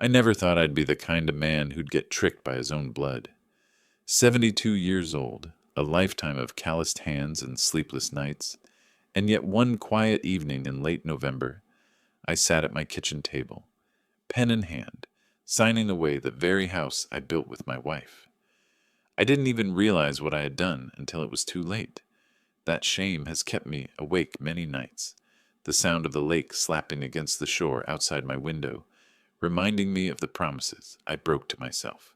I never thought I'd be the kind of man who'd get tricked by his own blood. 72 years old, a lifetime of calloused hands and sleepless nights, and yet one quiet evening in late November, I sat at my kitchen table, pen in hand, signing away the very house I built with my wife. I didn't even realize what I had done until it was too late. That shame has kept me awake many nights, the sound of the lake slapping against the shore outside my window, reminding me of the promises I broke to myself.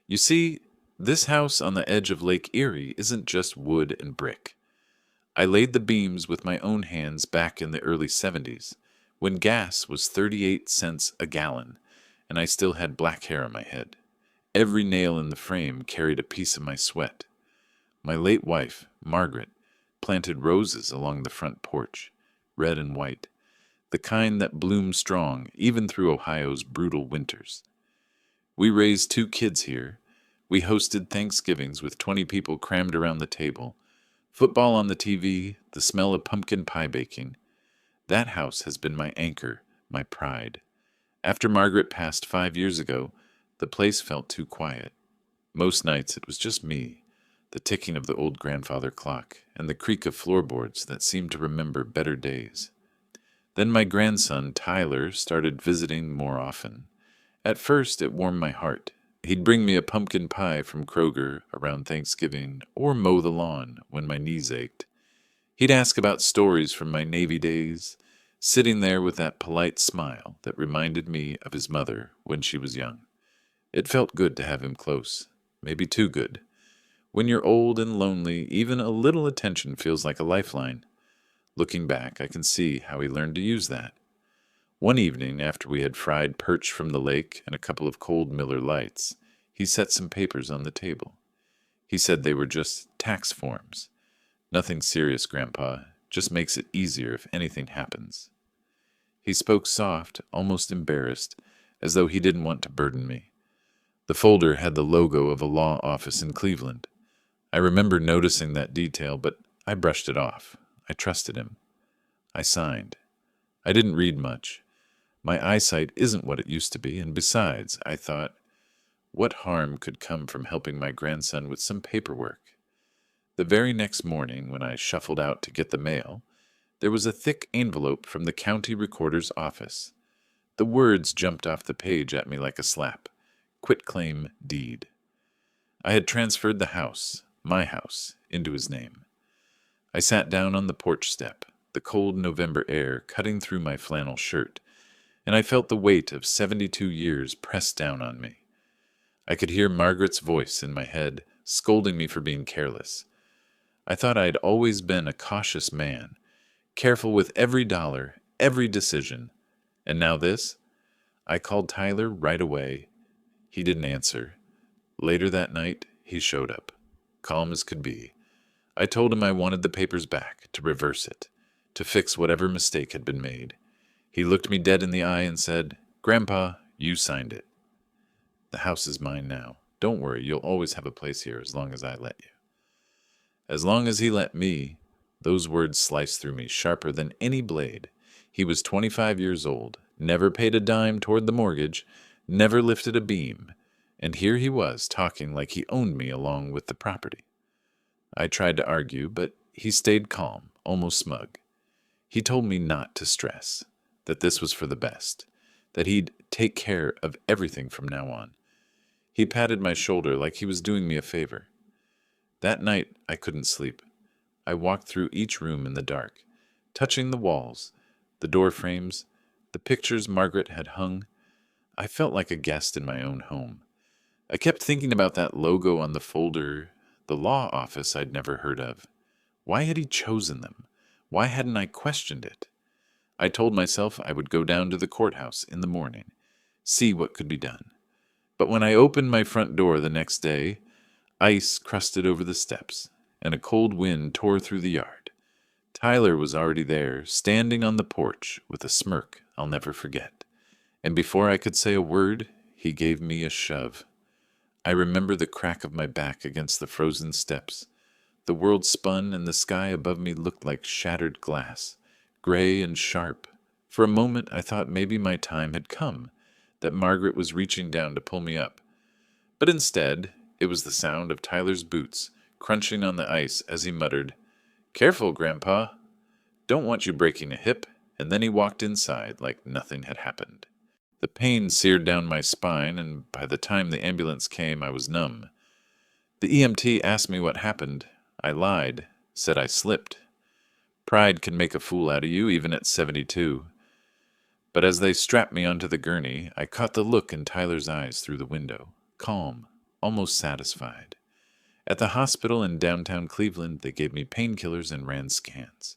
You see, this house on the edge of Lake Erie isn't just wood and brick. I laid the beams with my own hands back in the early 70s, when gas was 38 cents a gallon, and I still had black hair on my head. Every nail in the frame carried a piece of my sweat. My late wife, Margaret, planted roses along the front porch, red and white, the kind that bloom strong even through Ohio's brutal winters. We raised 2 kids here. We hosted Thanksgivings with 20 people crammed around the table, football on the TV, the smell of pumpkin pie baking. That house has been my anchor, my pride. After Margaret passed 5 years ago, the place felt too quiet. Most nights it was just me, the ticking of the old grandfather clock, and the creak of floorboards that seemed to remember better days. Then my grandson, Tyler, started visiting more often. At first, it warmed my heart. He'd bring me a pumpkin pie from Kroger around Thanksgiving, or mow the lawn when my knees ached. He'd ask about stories from my Navy days, sitting there with that polite smile that reminded me of his mother when she was young. It felt good to have him close, maybe too good. When you're old and lonely, even a little attention feels like a lifeline. Looking back, I can see how he learned to use that. One evening, after we had fried perch from the lake and a couple of cold Miller Lights, he set some papers on the table. He said they were just tax forms. Nothing serious, Grandpa. Just makes it easier if anything happens. He spoke soft, almost embarrassed, as though he didn't want to burden me. The folder had the logo of a law office in Cleveland. I remember noticing that detail, but I brushed it off. I trusted him. I signed. I didn't read much. My eyesight isn't what it used to be, and besides, I thought, what harm could come from helping my grandson with some paperwork? The very next morning, when I shuffled out to get the mail, there was a thick envelope from the county recorder's office. The words jumped off the page at me like a slap. Quitclaim deed. I had transferred the house, my house, into his name. I sat down on the porch step, the cold November air cutting through my flannel shirt, and I felt the weight of 72 years pressed down on me. I could hear Margaret's voice in my head, scolding me for being careless. I thought I'd always been a cautious man, careful with every dollar, every decision. And now this? I called Tyler right away. He didn't answer. Later that night, he showed up, calm as could be. I told him I wanted the papers back, to reverse it, to fix whatever mistake had been made. He looked me dead in the eye and said, "Grandpa, you signed it. The house is mine now. Don't worry, you'll always have a place here as long as I let you." As long as he let me, those words sliced through me sharper than any blade. He was 25 years old, never paid a dime toward the mortgage, never lifted a beam, and here he was talking like he owned me along with the property. I tried to argue, but he stayed calm, almost smug. He told me not to stress, that this was for the best, that he'd take care of everything from now on. He patted my shoulder like he was doing me a favor. That night, I couldn't sleep. I walked through each room in the dark, touching the walls, the door frames, the pictures Margaret had hung. I felt like a guest in my own home. I kept thinking about that logo on the folder, the law office I'd never heard of. Why had he chosen them? Why hadn't I questioned it? I told myself I would go down to the courthouse in the morning, see what could be done. But when I opened my front door the next day, ice crusted over the steps, and a cold wind tore through the yard. Tyler was already there, standing on the porch with a smirk I'll never forget. And before I could say a word, he gave me a shove. I remember the crack of my back against the frozen steps. The world spun and the sky above me looked like shattered glass, gray and sharp. For a moment I thought maybe my time had come, that Margaret was reaching down to pull me up. But instead, it was the sound of Tyler's boots crunching on the ice as he muttered, "Careful, Grandpa. Don't want you breaking a hip," and then he walked inside like nothing had happened. The pain seared down my spine, and by the time the ambulance came, I was numb. The EMT asked me what happened. I lied, said I slipped. Pride can make a fool out of you, even at 72. But as they strapped me onto the gurney, I caught the look in Tyler's eyes through the window, calm, almost satisfied. At the hospital in downtown Cleveland, they gave me painkillers and ran scans.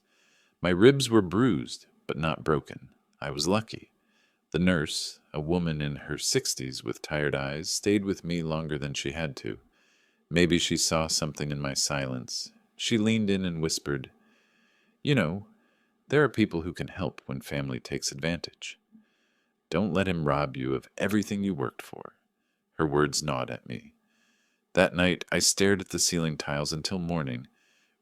My ribs were bruised, but not broken. I was lucky. The nurse, a woman in her 60s with tired eyes, stayed with me longer than she had to. Maybe she saw something in my silence. She leaned in and whispered, "You know, there are people who can help when family takes advantage. Don't let him rob you of everything you worked for." Her words gnawed at me. That night, I stared at the ceiling tiles until morning,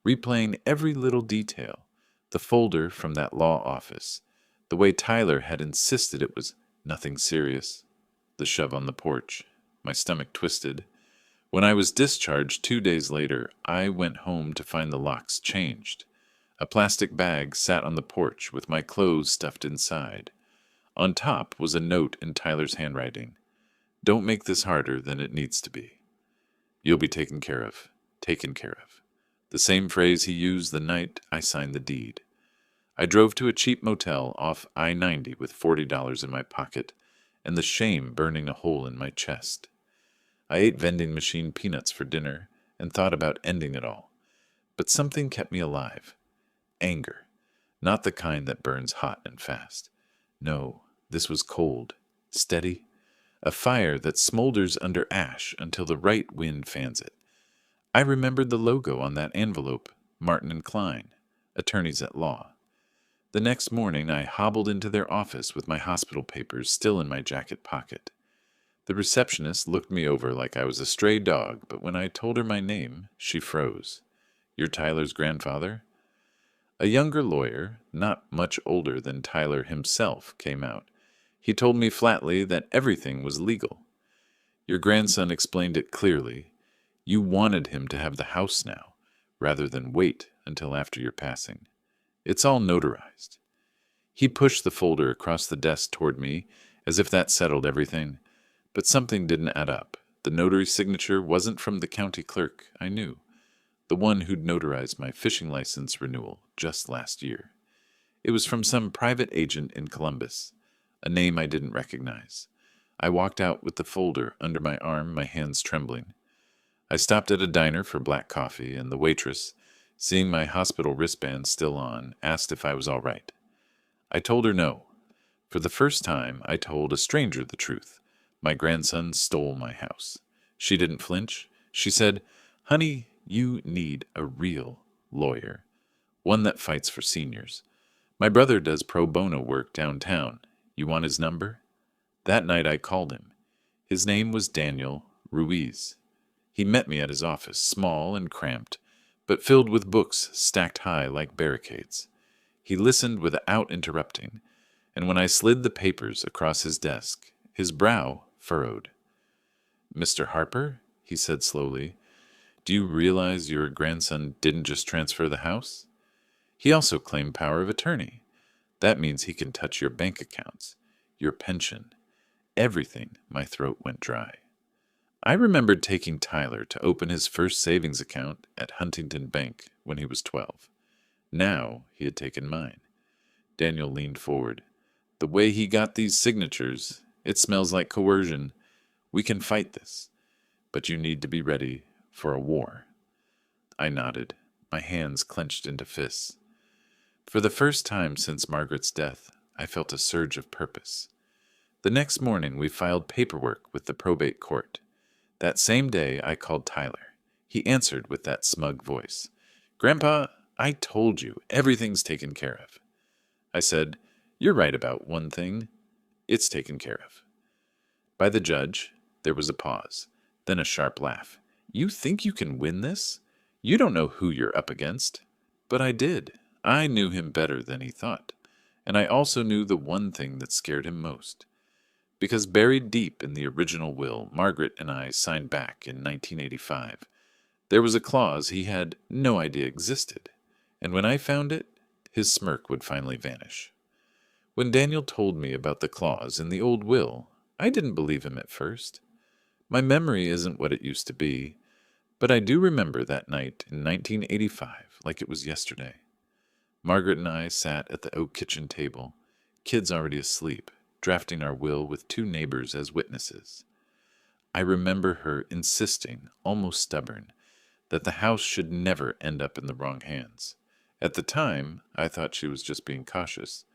replaying every little detail. The folder from that law office, the way Tyler had insisted it was nothing serious, the shove on the porch. My stomach twisted. When I was discharged 2 days later, I went home to find the locks changed. A plastic bag sat on the porch with my clothes stuffed inside. On top was a note in Tyler's handwriting. "Don't make this harder than it needs to be. You'll be taken care of. Taken care of." The same phrase he used the night I signed the deed. I drove to a cheap motel off I-90 with $40 in my pocket and the shame burning a hole in my chest. I ate vending machine peanuts for dinner and thought about ending it all. But something kept me alive. Anger. Not the kind that burns hot and fast. No, this was cold, steady, a fire that smolders under ash until the right wind fans it. I remembered the logo on that envelope, Martin and Klein, attorneys at law. The next morning, I hobbled into their office with my hospital papers still in my jacket pocket. The receptionist looked me over like I was a stray dog, but when I told her my name, she froze. "You're Tyler's grandfather?" A younger lawyer, not much older than Tyler himself, came out. He told me flatly that everything was legal. "Your grandson explained it clearly. You wanted him to have the house now, rather than wait until after your passing. It's all notarized." He pushed the folder across the desk toward me, as if that settled everything. But something didn't add up. The notary signature wasn't from the county clerk I knew, the one who'd notarized my fishing license renewal just last year. It was from some private agent in Columbus, a name I didn't recognize. I walked out with the folder under my arm, my hands trembling. I stopped at a diner for black coffee, and the waitress, seeing my hospital wristband still on, asked if I was all right. I told her no. For the first time, I told a stranger the truth. My grandson stole my house. She didn't flinch. She said, "Honey, you need a real lawyer, one that fights for seniors. My brother does pro bono work downtown. You want his number?" That night I called him. His name was Daniel Ruiz. He met me at his office, small and cramped, but filled with books stacked high like barricades. He listened without interrupting, and when I slid the papers across his desk, his brow furrowed. "Mr. Harper," he said slowly, "do you realize your grandson didn't just transfer the house? He also claimed power of attorney. That means he can touch your bank accounts, your pension, everything." My throat went dry. I remembered taking Tyler to open his first savings account at Huntington Bank when he was 12. Now he had taken mine. Daniel leaned forward. "The way he got these signatures, it smells like coercion. We can fight this, but you need to be ready for a war." I nodded, my hands clenched into fists. For the first time since Margaret's death, I felt a surge of purpose. The next morning, we filed paperwork with the probate court. That same day, I called Tyler. He answered with that smug voice. "Grandpa, I told you, everything's taken care of." I said, "You're right about one thing. It's taken care of." By the judge, there was a pause, then a sharp laugh. "You think you can win this? You don't know who you're up against." But I did. I knew him better than he thought. And I also knew the one thing that scared him most. because buried deep in the original will Margaret and I signed back in 1985, there was a clause he had no idea existed, and when I found it, his smirk would finally vanish. When Daniel told me about the clause in the old will, I didn't believe him at first. My memory isn't what it used to be, but I do remember that night in 1985 like it was yesterday. Margaret and I sat at the oak kitchen table, kids already asleep, drafting our will with two neighbors as witnesses. I remember her insisting, almost stubborn, that the house should never end up in the wrong hands. At the time, I thought she was just being cautious,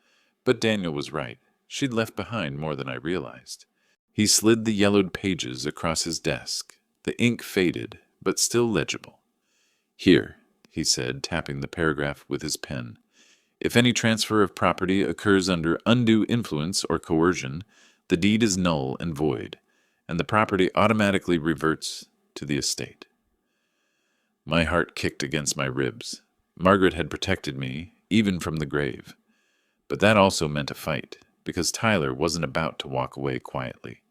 but Daniel was right. She'd left behind more than I realized. He slid the yellowed pages across his desk. The ink faded, but still legible. "Here," he said, tapping the paragraph with his pen. "If any transfer of property occurs under undue influence or coercion, the deed is null and void, and the property automatically reverts to the estate." My heart kicked against my ribs. Margaret had protected me, even from the grave. But that also meant a fight, because Tyler wasn't about to walk away quietly.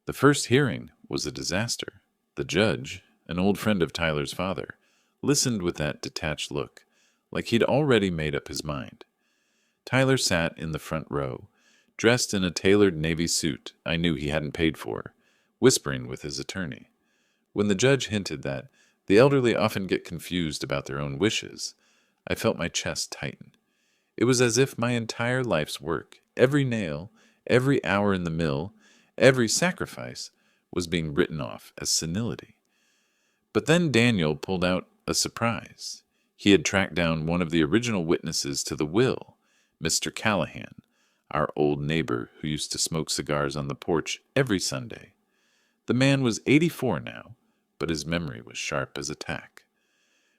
The first hearing was a disaster. The judge, an old friend of Tyler's father, listened with that detached look, like he'd already made up his mind. Tyler sat in the front row, dressed in a tailored navy suit I knew he hadn't paid for, whispering with his attorney. When the judge hinted that the elderly often get confused about their own wishes, I felt my chest tighten. It was as if my entire life's work, every nail, every hour in the mill, every sacrifice, was being written off as senility. But then Daniel pulled out a surprise. He had tracked down one of the original witnesses to the will, Mr. Callahan, our old neighbor who used to smoke cigars on the porch every Sunday. The man was 84 now, but his memory was sharp as a tack.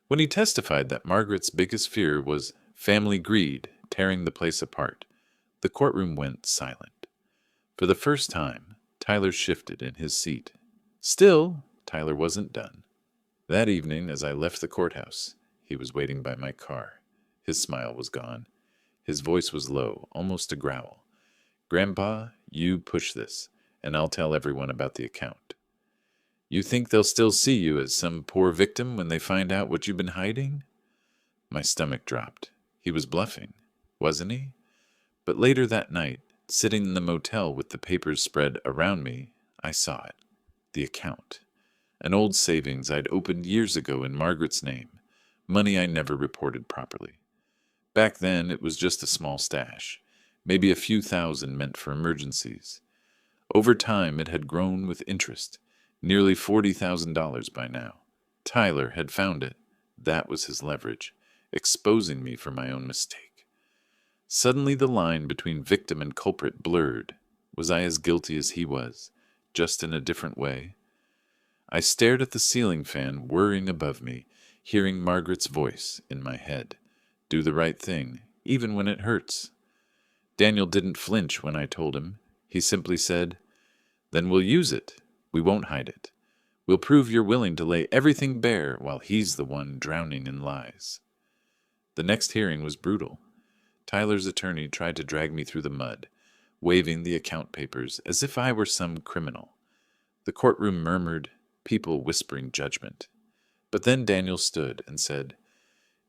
When he testified that Margaret's biggest fear was family greed tearing the place apart, the courtroom went silent. For the first time, Tyler shifted in his seat. Still, Tyler wasn't done. That evening, as I left the courthouse, he was waiting by my car. His smile was gone. His voice was low, almost a growl. "Grandpa, you push this, and I'll tell everyone about the account. You think they'll still see you as some poor victim when they find out what you've been hiding?" My stomach dropped. He was bluffing, wasn't he? But later that night, sitting in the motel with the papers spread around me, I saw it. The account. An old savings I'd opened years ago in Margaret's name. Money I never reported properly. Back then, it was just a small stash. Maybe a few thousand meant for emergencies. Over time, it had grown with interest. Nearly $40,000 by now. Tyler had found it. That was his leverage, exposing me for my own mistake. Suddenly the line between victim and culprit blurred. Was I as guilty as he was, just in a different way? I stared at the ceiling fan whirring above me, hearing Margaret's voice in my head. Do the right thing, even when it hurts. Daniel didn't flinch when I told him. He simply said, "Then we'll use it. We won't hide it. We'll prove you're willing to lay everything bare while he's the one drowning in lies." The next hearing was brutal. Tyler's attorney tried to drag me through the mud, waving the account papers as if I were some criminal. The courtroom murmured, people whispering judgment. But then Daniel stood and said,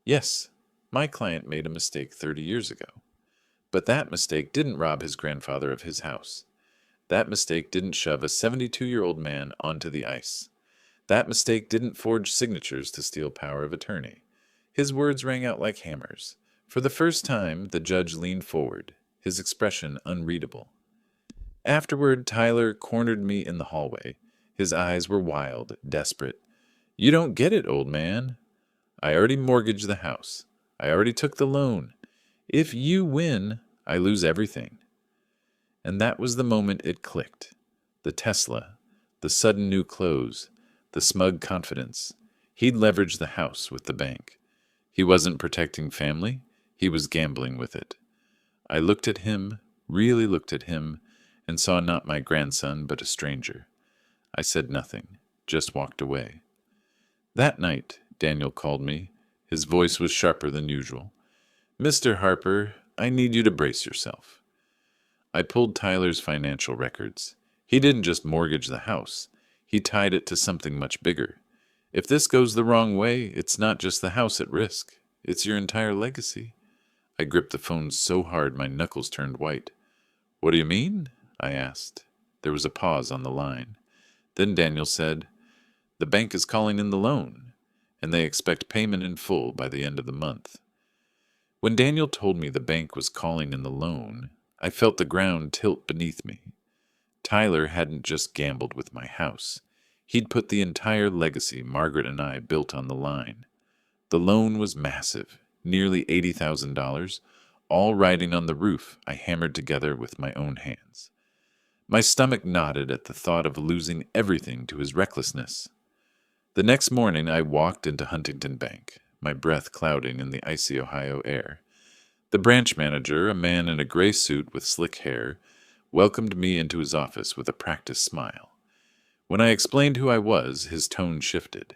"Yes, my client made a mistake 30 years ago. But that mistake didn't rob his grandfather of his house. That mistake didn't shove a 72-year-old man onto the ice. That mistake didn't forge signatures to steal power of attorney." His words rang out like hammers. For the first time, the judge leaned forward, his expression unreadable. Afterward, Tyler cornered me in the hallway. His eyes were wild, desperate. "You don't get it, old man. I already mortgaged the house. I already took the loan. If you win, I lose everything." And that was the moment it clicked. The Tesla, the sudden new clothes, the smug confidence. He'd leveraged the house with the bank. He wasn't protecting family. He was gambling with it. I looked at him, really looked at him, and saw not my grandson, but a stranger. I said nothing, just walked away. That night, Daniel called me. His voice was sharper than usual. "Mr. Harper, I need you to brace yourself." I pulled Tyler's financial records. He didn't just mortgage the house. He tied it to something much bigger. If this goes the wrong way, it's not just the house at risk. It's your entire legacy. I gripped the phone so hard my knuckles turned white. What do you mean? I asked. There was a pause on the line. Then Daniel said, the bank is calling in the loan, and they expect payment in full by the end of the month. When Daniel told me the bank was calling in the loan, I felt the ground tilt beneath me. Tyler hadn't just gambled with my house. He'd put the entire legacy Margaret and I built on the line. The loan was massive, nearly $80,000, all riding on the roof I hammered together with my own hands. My stomach knotted at the thought of losing everything to his recklessness. The next morning I walked into Huntington Bank, my breath clouding in the icy Ohio air. The branch manager, a man in a gray suit with slick hair, welcomed me into his office with a practiced smile. When I explained who I was, his tone shifted.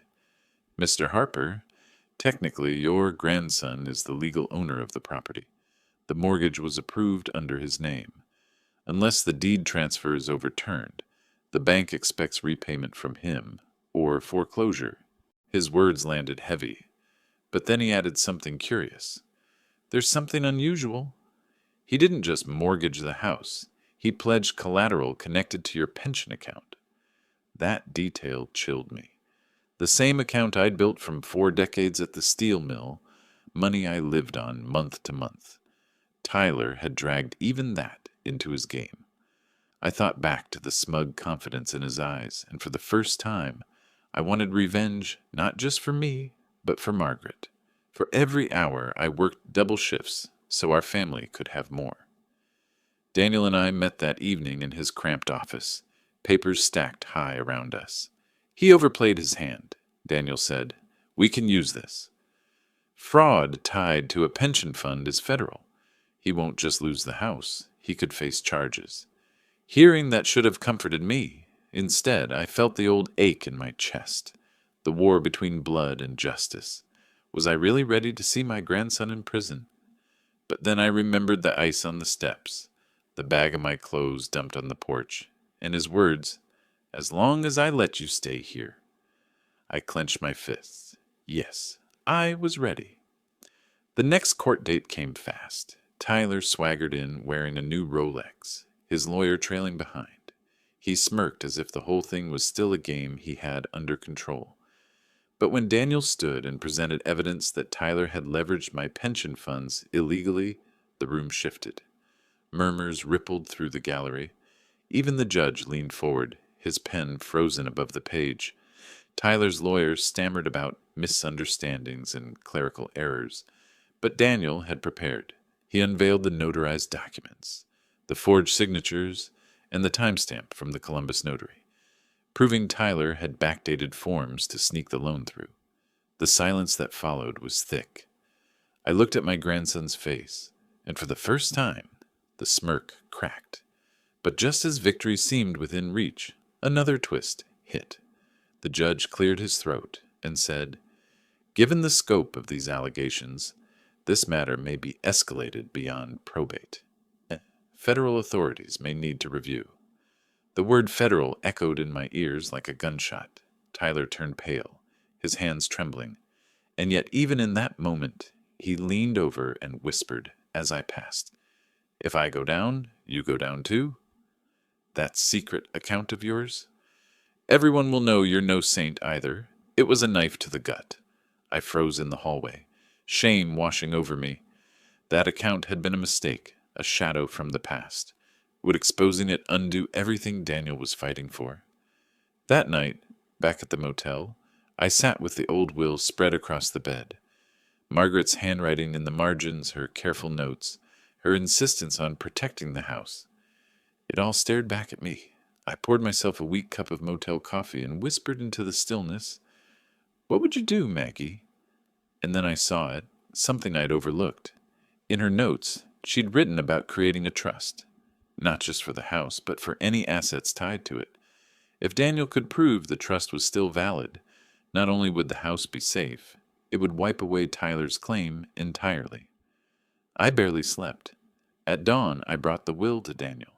Mr. Harper, technically your grandson is the legal owner of the property. The mortgage was approved under his name. Unless the deed transfer is overturned, the bank expects repayment from him, or foreclosure. His words landed heavy, but then he added something curious. There's something unusual. He didn't just mortgage the house. He pledged collateral connected to your pension account. That detail chilled me. The same account I'd built from 4 decades at the steel mill, money I lived on month to month. Tyler had dragged even that into his game. I thought back to the smug confidence in his eyes, and for the first time, I wanted revenge not just for me, but for Margaret. For every hour, I worked double shifts so our family could have more. Daniel and I met that evening in his cramped office, papers stacked high around us. He overplayed his hand, Daniel said. We can use this. Fraud tied to a pension fund is federal. He won't just lose the house. He could face charges. Hearing that should have comforted me. Instead, I felt the old ache in my chest, the war between blood and justice. Was I really ready to see my grandson in prison? But then I remembered the ice on the steps, the bag of my clothes dumped on the porch, and his words, as long as I let you stay here. I clenched my fists. Yes, I was ready. The next court date came fast. Tyler swaggered in wearing a new Rolex, his lawyer trailing behind. He smirked as if the whole thing was still a game he had under control. But when Daniel stood and presented evidence that Tyler had leveraged my pension funds illegally, the room shifted. Murmurs rippled through the gallery. Even the judge leaned forward, his pen frozen above the page. Tyler's lawyer stammered about misunderstandings and clerical errors. But Daniel had prepared. He unveiled the notarized documents, the forged signatures, and the timestamp from the Columbus notary, proving Tyler had backdated forms to sneak the loan through. The silence that followed was thick. I looked at my grandson's face, and for the first time, the smirk cracked. But just as victory seemed within reach, another twist hit. The judge cleared his throat and said, given the scope of these allegations, this matter may be escalated beyond probate. Federal authorities may need to review. The word federal echoed in my ears like a gunshot. Tyler turned pale, his hands trembling. And yet even in that moment, he leaned over and whispered as I passed, if I go down, you go down too? That secret account of yours? Everyone will know you're no saint either. It was a knife to the gut. I froze in the hallway, shame washing over me. That account had been a mistake, a shadow from the past. Would exposing it undo everything Daniel was fighting for? That night, back at the motel, I sat with the old will spread across the bed. Margaret's handwriting in the margins, her careful notes, her insistence on protecting the house. It all stared back at me. I poured myself a weak cup of motel coffee and whispered into the stillness, what would you do, Maggie? And then I saw it, something I'd overlooked. In her notes, she'd written about creating a trust, not just for the house, but for any assets tied to it. If Daniel could prove the trust was still valid, not only would the house be safe, it would wipe away Tyler's claim entirely. I barely slept. At dawn, I brought the will to Daniel.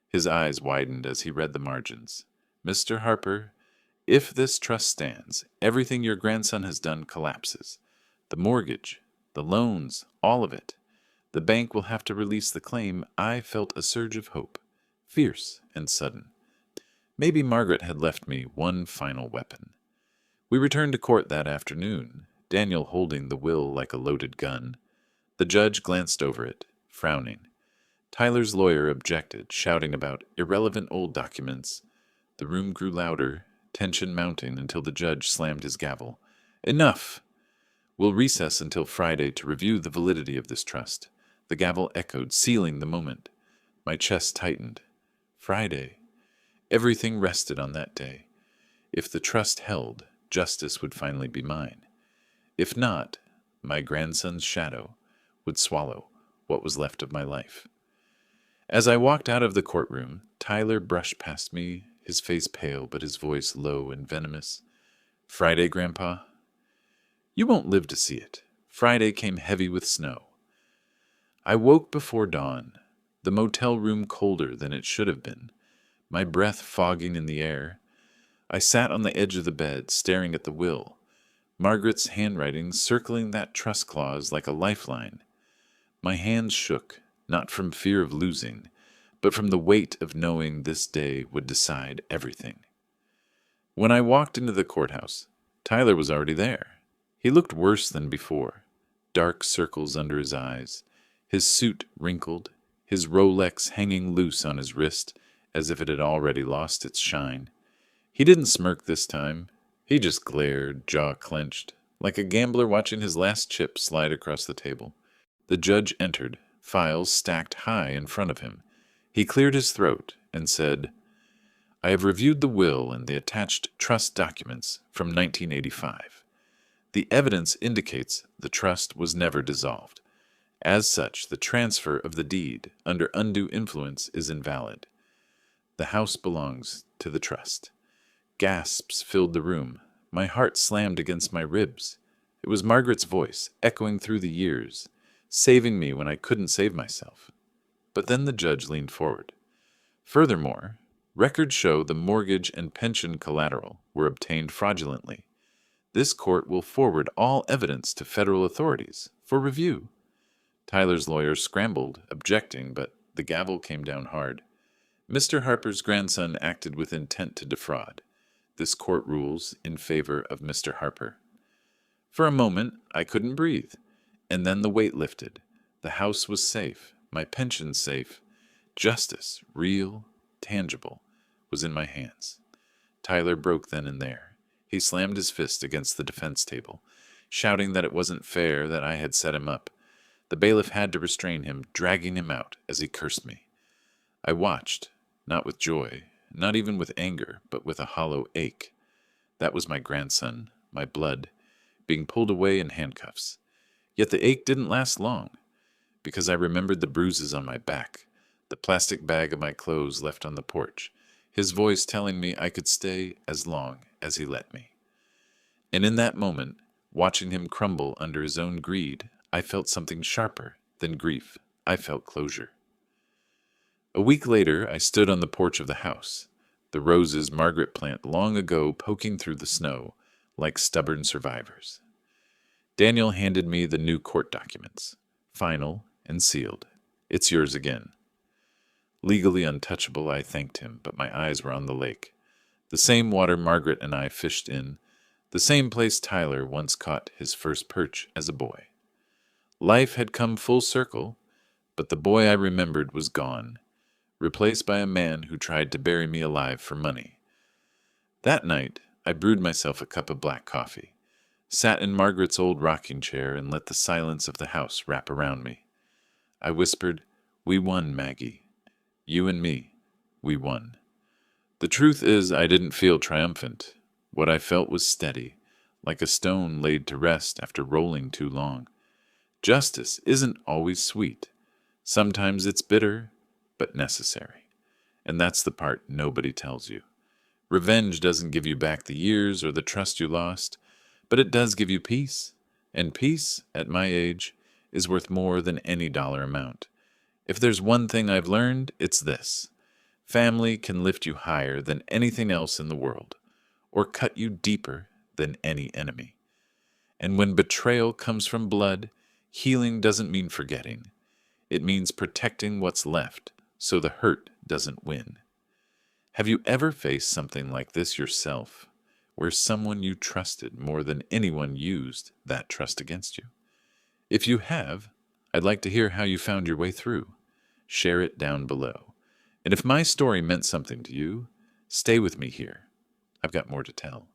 His eyes widened as he read the margins. Mr. Harper, if this trust stands, everything your grandson has done collapses. The mortgage, the loans, all of it. The bank will have to release the claim. I felt a surge of hope, fierce and sudden. Maybe Margaret had left me one final weapon. We returned to court that afternoon, Daniel holding the will like a loaded gun. The judge glanced over it, frowning. Tyler's lawyer objected, shouting about irrelevant old documents. The room grew louder, tension mounting until the judge slammed his gavel. Enough! We'll recess until Friday to review the validity of this trust. The gavel echoed, sealing the moment. My chest tightened. Friday. Everything rested on that day. If the trust held, justice would finally be mine. If not, my grandson's shadow would swallow what was left of my life. As I walked out of the courtroom, Tyler brushed past me, his face pale but his voice low and venomous. Friday, Grandpa? You won't live to see it. Friday came heavy with snow. I woke before dawn, the motel room colder than it should have been, my breath fogging in the air. I sat on the edge of the bed, staring at the will, Margaret's handwriting circling that trust clause like a lifeline. My hands shook, not from fear of losing, but from the weight of knowing this day would decide everything. When I walked into the courthouse, Tyler was already there. He looked worse than before, dark circles under his eyes, his suit wrinkled, his Rolex hanging loose on his wrist as if it had already lost its shine. He didn't smirk this time. He just glared, jaw clenched, like a gambler watching his last chip slide across the table. The judge entered, files stacked high in front of him. He cleared his throat and said, I have reviewed the will and the attached trust documents from 1985. The evidence indicates the trust was never dissolved. As such, the transfer of the deed under undue influence is invalid. The house belongs to the trust. Gasps filled the room. My heart slammed against my ribs. It was Margaret's voice, echoing through the years, saving me when I couldn't save myself. But then the judge leaned forward. Furthermore, records show the mortgage and pension collateral were obtained fraudulently. This court will forward all evidence to federal authorities for review. Tyler's lawyer scrambled, objecting, but the gavel came down hard. Mr. Harper's grandson acted with intent to defraud. This court rules in favor of Mr. Harper. For a moment, I couldn't breathe, and then the weight lifted. The house was safe, my pension safe. Justice, real, tangible, was in my hands. Tyler broke then and there. He slammed his fist against the defense table, shouting that it wasn't fair that I had set him up. The bailiff had to restrain him, dragging him out as he cursed me. I watched, not with joy, not even with anger, but with a hollow ache. That was my grandson, my blood, being pulled away in handcuffs. Yet the ache didn't last long, because I remembered the bruises on my back, the plastic bag of my clothes left on the porch, his voice telling me I could stay as long as he let me. And in that moment, watching him crumble under his own greed, I felt something sharper than grief. I felt closure. A week later, I stood on the porch of the house, the roses Margaret planted long ago poking through the snow like stubborn survivors. Daniel handed me the new court documents, final and sealed. It's yours again. Legally untouchable, I thanked him, but my eyes were on the lake. The same water Margaret and I fished in, the same place Tyler once caught his first perch as a boy. Life had come full circle, but the boy I remembered was gone, replaced by a man who tried to bury me alive for money. That night, I brewed myself a cup of black coffee, sat in Margaret's old rocking chair, and let the silence of the house wrap around me. I whispered, "We won, Maggie. You and me, we won." The truth is, I didn't feel triumphant. What I felt was steady, like a stone laid to rest after rolling too long. Justice isn't always sweet. Sometimes it's bitter, but necessary. And that's the part nobody tells you. Revenge doesn't give you back the years or the trust you lost, but it does give you peace. And peace, at my age, is worth more than any dollar amount. If there's one thing I've learned, it's this: family can lift you higher than anything else in the world, or cut you deeper than any enemy. And when betrayal comes from blood, healing doesn't mean forgetting. It means protecting what's left so the hurt doesn't win. Have you ever faced something like this yourself, where someone you trusted more than anyone used that trust against you? If you have, I'd like to hear how you found your way through. Share it down below. And if my story meant something to you, stay with me here. I've got more to tell.